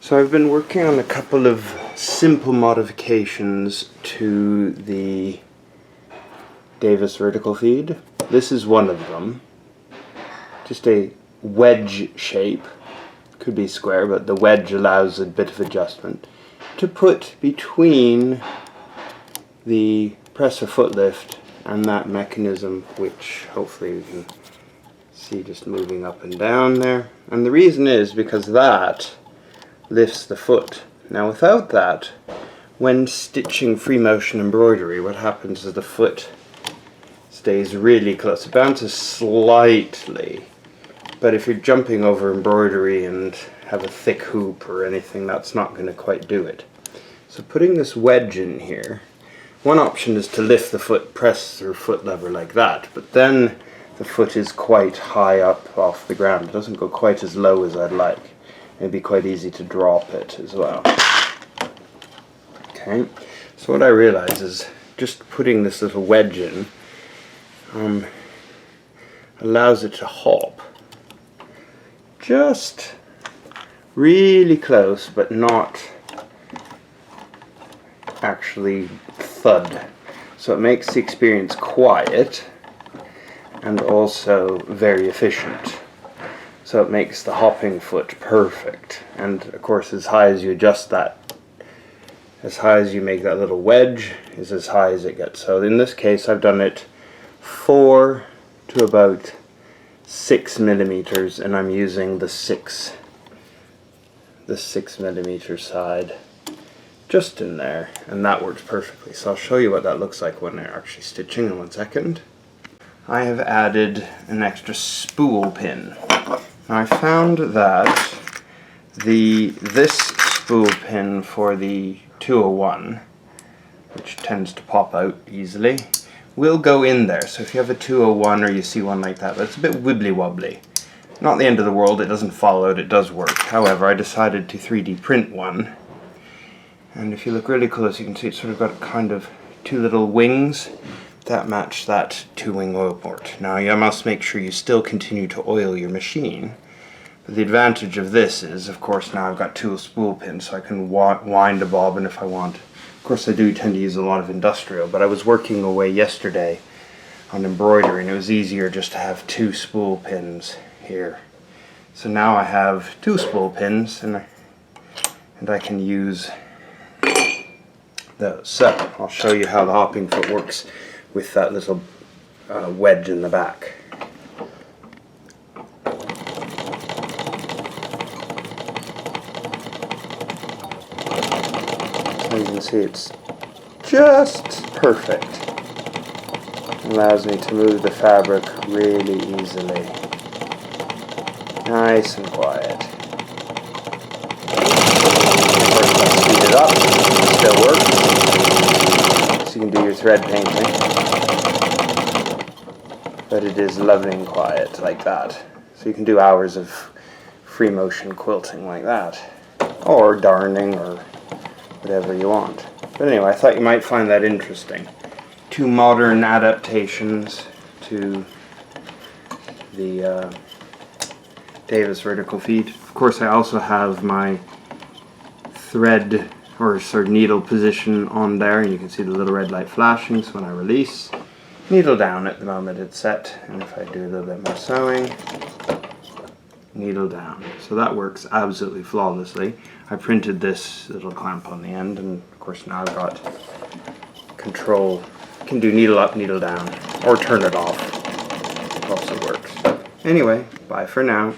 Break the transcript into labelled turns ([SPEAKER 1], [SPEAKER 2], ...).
[SPEAKER 1] So I've been working on a couple of simple modifications to the Davis vertical feed. This is one of them. Just a wedge shape. Could be square, but the wedge allows a bit of adjustment to put between the presser foot lift and that mechanism, which hopefully we can see just moving up and down there. And the reason is because that lifts the foot. Now without that, when stitching free motion embroidery, what happens is the foot stays really close. It bounces slightly, but if you're jumping over embroidery and have a thick hoop or anything, that's not going to quite do it. So putting this wedge in here, one option is to lift the foot, press through foot lever like that, but then the foot is quite high up off the ground. It doesn't go quite as low as I'd like. It'd be quite easy to drop it as well. Okay, so what I realize is just putting this little wedge in allows it to hop just really close, but not actually thud. So it makes the experience quiet and also very efficient. So it makes the hopping foot perfect. And of course, as high as you adjust that, as high as you make that little wedge, is as high as it gets. So in this case, I've done it 4 to about 6 millimeters, and I'm using the 6 millimeter side just in there, and that works perfectly. So I'll show you what that looks like when they're actually stitching in 1 second. I have added an extra spool pin. Now I found that this spool pin for the 201, which tends to pop out easily, will go in there. So if you have a 201 or you see one like that, but it's a bit wibbly wobbly. Not the end of the world, it doesn't fall out, it does work. However, I decided to 3D print one. And if you look really close, you can see it's sort of got kind of 2 little wings that match that 2-wing oil port. Now you must make sure you still continue to oil your machine. But the advantage of this is, of course, now I've got 2 spool pins, so I can wind a bobbin if I want. Of course, I do tend to use a lot of industrial, but I was working away yesterday on embroidery, and it was easier just to have 2 spool pins here. So now I have 2 spool pins, and I can use those. So I'll show you how the hopping foot works with that little wedge in the back. So you can see it's just perfect. It allows me to move the fabric really easily. Nice and quiet. Of course, if I speed it up, it still works. So you can do your thread painting. But it is lovely and quiet like that. So you can do hours of free motion quilting like that. Or darning or whatever you want. But anyway, I thought you might find that interesting. 2 modern adaptations to the Davis vertical feed. Of course, I also have my thread or sort of needle position on there, and you can see the little red light flashing. So when I release, needle down at the moment it's set, and if I do a little bit more sewing, needle down. So that works absolutely flawlessly. I printed this little clamp on the end, and of course now I've got control. I can do needle up, needle down, or turn it off. It also works. Anyway, bye for now.